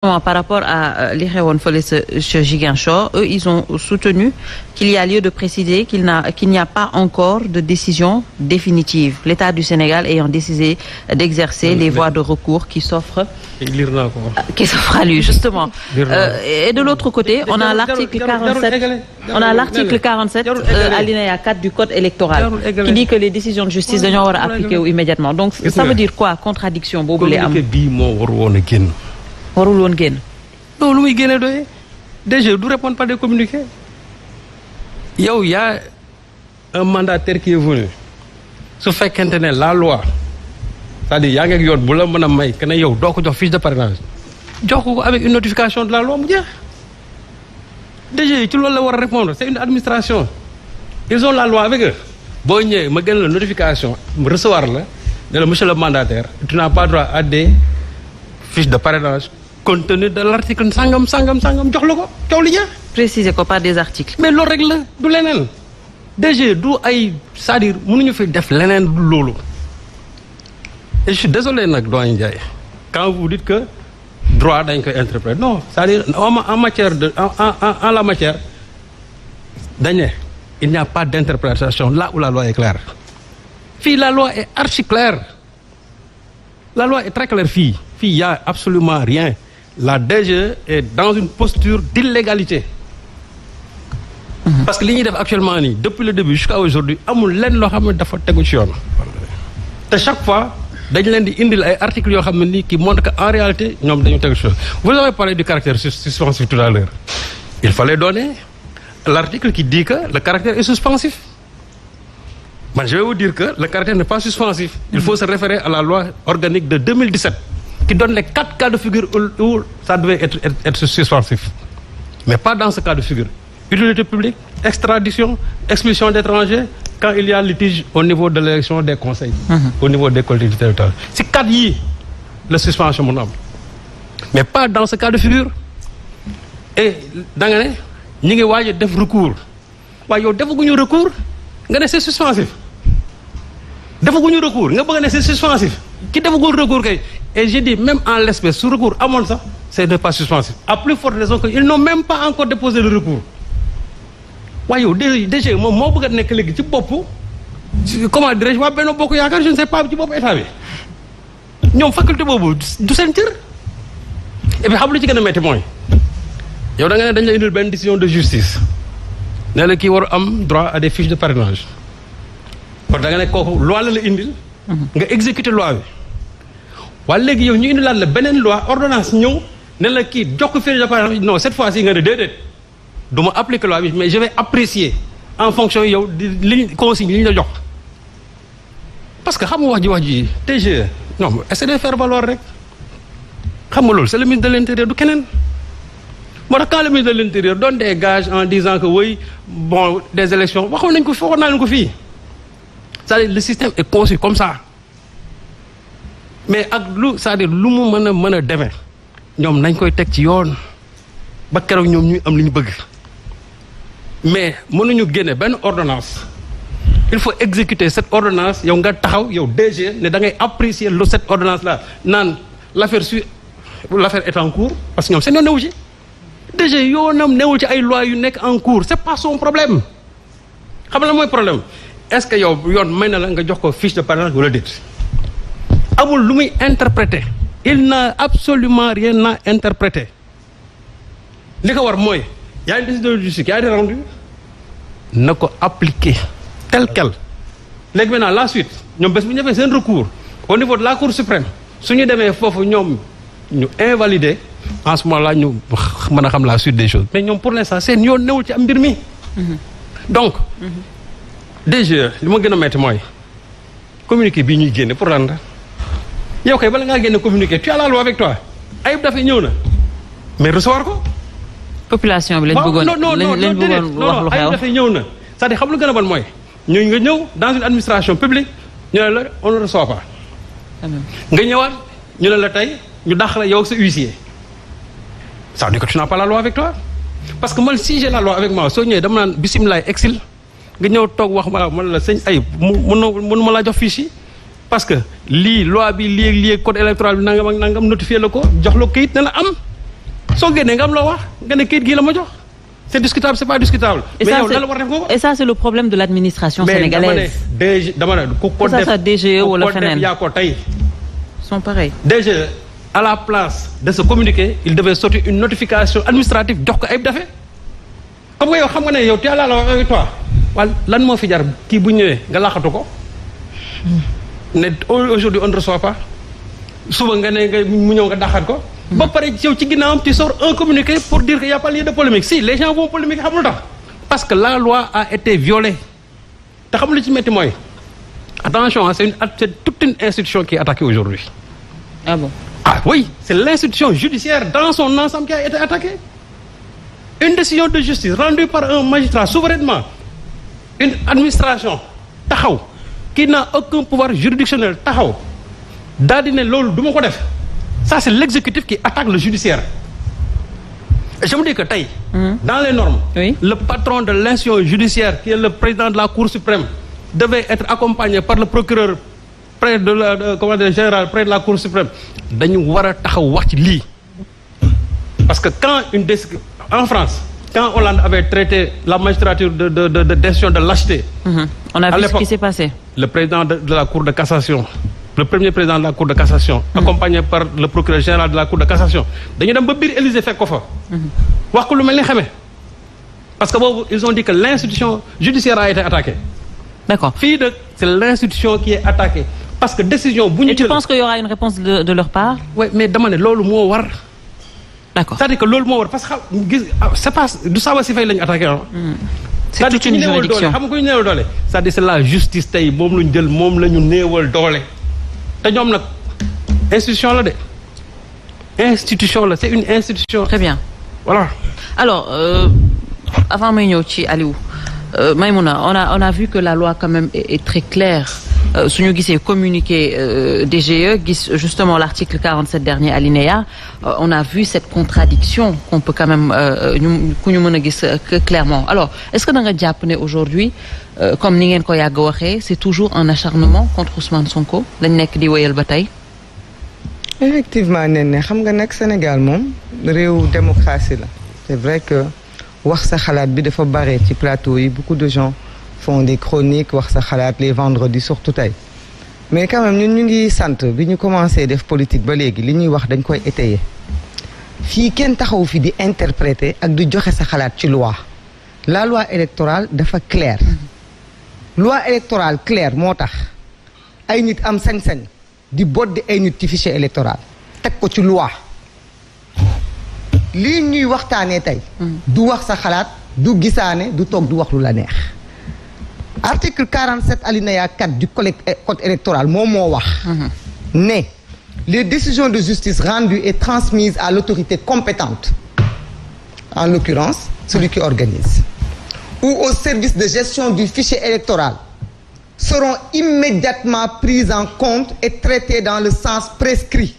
Par rapport à li xewoon fële ce Ziguinchor, eux ils ont soutenu qu'il y a lieu de préciser qu'il n'y a pas encore de décision définitive. L'État du Sénégal ayant décidé d'exercer les voies de recours qui s'offrent à lui justement. Et de l'autre côté, on a l'article 47, alinéa 4 du code électoral qui dit que les décisions de justice dañoo war a appliquer wu immédiatement. Donc ça veut dire quoi contradiction boobu lay am. warul woon génn. non lu muy génne doyee DG du répondre par des communiqués. yow y a un mandataire qui est venu su fekkente ne la loi c'est-à-dire yaa ngi ak yoon bu la mën a may que ne yow doo ko jox fiche de parrainage jox ko avec une notification de la loi mu jeex. DG ci loolu la war a répondre c'est une administration ils ont la loi avec eux. boo ñëwee ma gën la notification recevoir la ne la monsieur le mandataire tu n'as pas droit à des fiches de parrainage compte tenu de l'article sangam jox la ko coow li jeex. préciser ko par des articles. mais loolu rek la du leneen DG du ay c'est-à-dire mënuñu fi def leneen du loolu. et je suis désolé nag doyen Ndiaye quand vous dites que droit dañ koy interpréter non c'est-à-dire en matière de en la matière dañ ne il n'y a pas d'interprétation là où la loi est claire. fii la loi est archi claire la loi est très claire fii il y a absolument rien. La DG est dans une posture d'illégalité. Parce que li ñuy def actuellement nii depuis le début jusqu'à aujourd'hui amul lenn loo xam ne dafa tegu ci yoon. te chaque fois dañ leen di indil ay articles yoo xam ne nii qui montrent que en réalité ñoom dañu tegu ci yoon. Vous avez parlé du caractère suspensif tout à l'heure. Il fallait donner l'article qui dit que le caractère est suspensif. Man je vais vous dire que le caractère n'est pas suspensif. Il faut se référer à la loi organique de 2017. qui donne les 4 cas de figure où ça devait être suspensif. Mais pas dans ce cas de figure. Utilité publique, extradition, expulsion d'étrangers, quand il y a litige au niveau de l'élection des conseils, au niveau des collectivités territoriales. C'est 4 yi, la suspension mon homme. Mais pas dans ce cas de figure. Et, dans l'année, nous avons des recours. Nous avons des recours, c'est suspensif. Nous avons des recours, c'est suspensif. Qui a recours et j'ai dit, même en l'espèce, ce recours, à mon sens, ce n'est pas suspensif. À plus forte raison qu'ils n'ont même pas encore déposé le recours. Déjà, moi, comment dirais-je, je ne sais pas, nous avons faculté du sentir. Et puis, vous savez ce que moi. Vous avez une décision de justice. Vous avez droit à des fiches de parrainage. Vous avez une loi qui exécuter la loi. Wala léegi yow ñu indi la beneen loi ordonnance ñëw ne la kii jox ko fiche de parrainage non cette fois-ci nga ne déedéet du ma appliquer loi bi mais je vais apprécier en fonction yow di li consigne li ñu la jox parce que xam nga wax ji TGE non essaie de faire valoir rek xam nga loolu c'est le ministre de l'Intérieur du keneen moo tax quand le ministre de l'Intérieur donne des gages en disant que oui bon des élections waxoon nañ ko fi waxoon naa leen ko fii c'est-à-dire le système est conçu comme ça mais ak lu c'est-à-dire lu mu mën a demee ñoom nañ koy teg ci yoon ba keroog ñoom ñuy am li ñu bëgg mais mënuñu génne benn ordonnance il faut exécuter cette ordonnance yow nga taxaw yow DG ne da ngay apprécier cette ordonnance là naan l'affaire est en cours parce que ñoom seen yoon newu ci DG yoonam newul ci ay lois yu nekk en cours c'est pas son problème xam la mooy problème est-ce que yow yoon may na la nga jox ko fiche de parrainage wala déet amul lu muy interpréter il n'a absolument rien à interpréter li ko war mooy y a une décision de justice qui a été rendue na ko appliquer tel quel léegi maintenant la suite ñoom bés bu ñu defee seen recours au niveau de la Cour suprême su ñu demee foofu ñoom ñu invalider en ce moment là ñu mën a xam la suite des choses mais ñoom pour l'instant seen yoon newul ci am mbir mi donc DG li ma gën a metti mooy communiqué bii ñuy génne pour lan la yow kay bala ngaa génne communiqué tu as la loi avec toi Ayib Daffé ñëw na mais recevoir ko. population bi lañ bëggoon lañ bëggoon wax lu xew Ayib Daffé ñëw na c'est-à-dire xam lu gën a bon mooy ñooñu nga ñëw dans une administration publique ñu ne la on ne reçoit pas. nga ñëwaat ñu ne la tey ñu dàq la yow ak sa huissier ça veut dire que tu n'as pas la loi avec toi parce que man si j'ai la loi avec moi soo ñëwee dama naan bisimilah exil. nga ñëw toog wax man la sëñ Ayib mënu ma laa jox fiche yi parce que lii loi bi lii code électoral bi nangam ak nangam notifié la ko jox la kayit ne la am soo génnee nga am loo wax nga ne kayit gii la ma jox c'est discutable c'est pas discutable. Et mais ça, yow lan la war def nga ko. et ça c'est le problème de l'administration sénégalaise. mais dama ne ku ko def DGE wala feneen yaa ko tey. sont pareils. DGE à la place de se communiquer il devait sortir une notification administrative jox ko Ayib Daffé comme nga yow xam nga ne yow tu as la loi avec toi wala lan moo fi jar kii bu ñëwee nga laxatu ko ne aujourd'hui on ne reçoit pas suba nga ne nga mu ñëw nga daxaat ko. ba pare yow ci ginnaawam tu sors un communiqué pour dire qu'il y a pas lieu de polémique si les gens vont polémiquer xamul tax parce que la loi a été violée te xam lu ci métti mooy attention c'est toute une institution qui est attaquée aujourd'hui. Ah bon? Ah oui, c'est l'institution judiciaire dans son ensemble qui a été attaquée. Une décision de justice rendue par un magistrat souverainement, une administration taxaw qui n'a aucun pouvoir juridictionnel taxaw daal di ne loolu du ma ko def ça c'est l'exécutif qui attaque le judiciaire. Et je me dis que tey dans les normes le patron de l'institution judiciaire qui est le président de la Cour suprême devait être accompagné par le procureur près de la commandant général près de la Cour suprême dañu war a taxaw wax ci lii parce que quand en France quand Hollande avait traité la magistrature de décision de lâcheté. On a vu ce qui s'est passé. Le président de la Cour de cassation le premier président de la Cour de cassation accompagné par le procureur général de la Cour de cassation dañu dem ba biir Élysée fekk ko fa wax ko lu mel ni xamee parce que boobu ils ont dit que l'institution judiciaire a été attaquée. D'accord. Fii nag c'est l'institution qui est attaquée parce que décision bu ñu. Et tu penses qu'il y aura une réponse de leur part? Oui mais dama ne loolu moo war. D'accord. C'est-à-dire que loolu moo war parce que gis c'est pas du Saba si fay lañu attaqué ah. C'est toute une juridiction. xam nga ku ñu néewal doole c'est-à-dire c'est la justice tey moom lañu jël moom la ñu néewal doole te ñoom nag institution la de institution la c'est une institution. Très bien. Voilà. Alors avant may ñëw ci Aliou Maïmouna on a vu que la loi quand même est très claire suñu gisee communiqué DGE gis justement l'article 47 dernier alinéa on a vu cette contradiction qu'on peut quand même ku ñu mën a gis clairement alors est-ce que da nga jàpp ne aujourd'hui comme ni ngeen ko yàgg waxee c'est toujours un acharnement contre Ousmane Sonko lañ nekk di wéyal ba tey. Effectivement ne xam nga nag Sénégal moom réew démocratie la c'est vrai que wax sa xalaat bi dafa bare ci plateau yi beaucoup de gens font des chroniques wax sa xalaat les vendredis surtout tey mais quand même ñun ñu ngi sant bi ñu commencé def politique ba léegi li ñuy wax dañ koy étayer fii kenn taxaw fi di interpréter ak di joxe sa xalaat ci loi la loi électorale dafa claire loi électorale claire moo tax ay nit am sañ-sañ di boddi ay nit ci fichier électoral teg ko ci loi lii ñuy waxtaanee tey du wax sa xalaat du gisaane du toog du wax lu la neex article 47 alinéa 4 du code électoral moom moo wax ne les décisions de justice rendues et transmises à l'autorité compétente en l'occurrence celui qui organise ou au service de gestion du fichier électoral seront immédiatement prises en compte et traitées dans le sens prescrit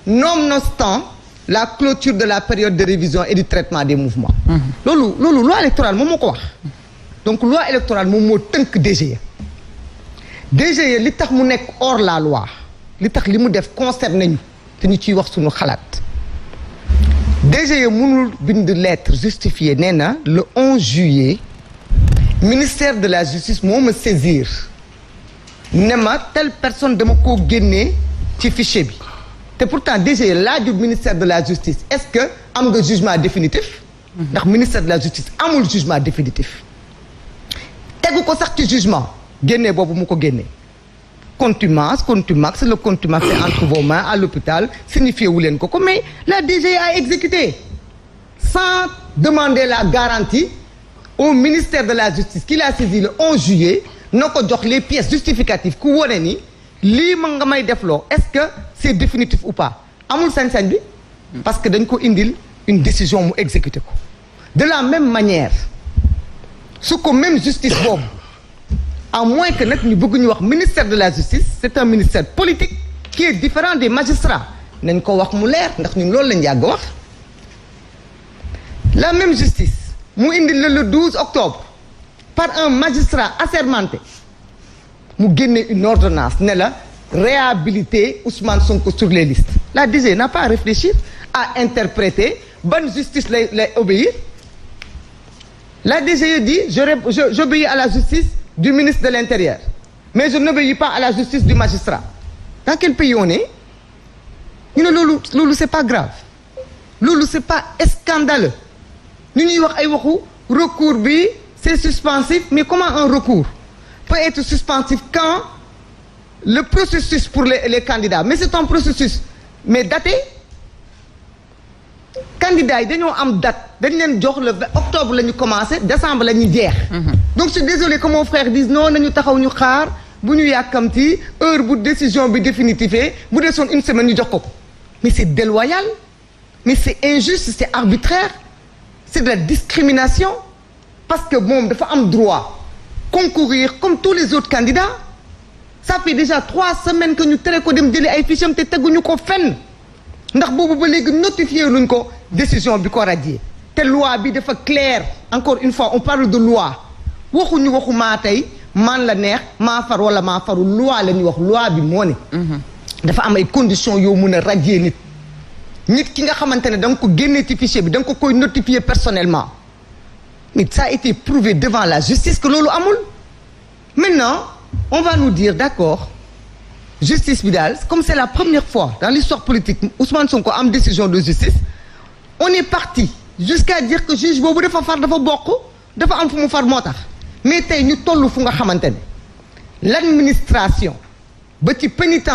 nonobstant la clôture de la période de révision et du traitement des mouvements loolu loi électorale moom moo ko wax donc loi électorale moom moo tënk DGE li tax mu nekk hors la loi li tax li mu def concerné ñu te ñu ciy wax suñu xalaat DGE mënul bind lettre justifiée nee na le 11 juillet ministère de la justice moo ma saisir ne ma telle personne dama koo génnee ci fichier bi te pourtant DGE laajul ministère de la justice est-ce que am nga jugement définitif ndax ministère de la justice amul jugement définitif tegu ko sax ci jugement génnee boobu mu ko génnee contumace le contumace c'est entre vos mains à l'hôpital signifié wu leen ko mais la DGE a exécuté sans demander la garantie au ministère de la justice qui l'a saisi le 11 juillet na ko jox les pièces justificatives ku wone ni lii ma nga may defloo est-ce que c'est définitif ou pas amul sañ-sañ bi parce que dañ ko indil une décision mu exécuter ko de la même manière su ko même justice boobu à moins que nag ñu bëgg ñu wax ministère de la justice c'est un ministère politique qui est différent des magistrats nañ ko wax mu leer ndax ñun loolu lañ yàgg wax la même justice mu indil le 12 octobre par un magistrat assermenté mu génne une ordonnance ne la réhabiliter Ousmane Sonko sur les listes la DG n'a pas à réfléchir à interpréter ban justice lay obéir. La DGE dit j'obéis à la justice du ministre de l'Intérieur mais je n'obéis pas à la justice du magistrat. Dans quel pays on est? ñu ne loolu c'est pas grave, loolu c'est pas scandaleux. ñu ñuy wax ay waxu recours bi c'est suspensif, mais comment un recours peut être suspensif quand le processus pour les candidats, mais c'est un processus mais daté. Candidats yi dañoo am date dañ leen jox le 20 octobre la ñu commencé décembre la ñuy jeex. Donc je suis désolé que mon frère dise non nañu taxaw ñu xaar bu ñu yàkkamti heure bu décision bi définitive bu desoon une semaine ñu jox ko. Mais c'est déloyal, mais c'est injuste, c'est arbitraire, c'est de la discrimination parce que moom dafa am droit concourir comme tous les autres candidats. Ça fait déjà 3 semaines que ñu tere ko dem jëli ay fiches am te teguñu ko fenn. ndax boobu ba léegi notifié luñ ko décision bi ko radié te loi bi dafa clair. Encore une fois on parle de loi waxuñu waxu maa tey man la neex maa far wala maa faru loi la ñuy wax loi bi moo ne. dafa am ay conditions yoo mun a radier nit ki nga xamante ne da nga ko génnee ci fichier bi da nga ko koy notifier personnellement mais ça a été prouvé devant la justice que loolu amul. Maintenant on va nous dire d'accord. Justice bi daal comme c'est la première fois dans l'histoire politique Ousmane Sonko am décision de justice on est parti jusqu'à dire que juge boobu dafa far dafa bokk dafa am fu mu far moo tax mais tey ñu toll fu nga xamante ne l'administration ba ci pénitence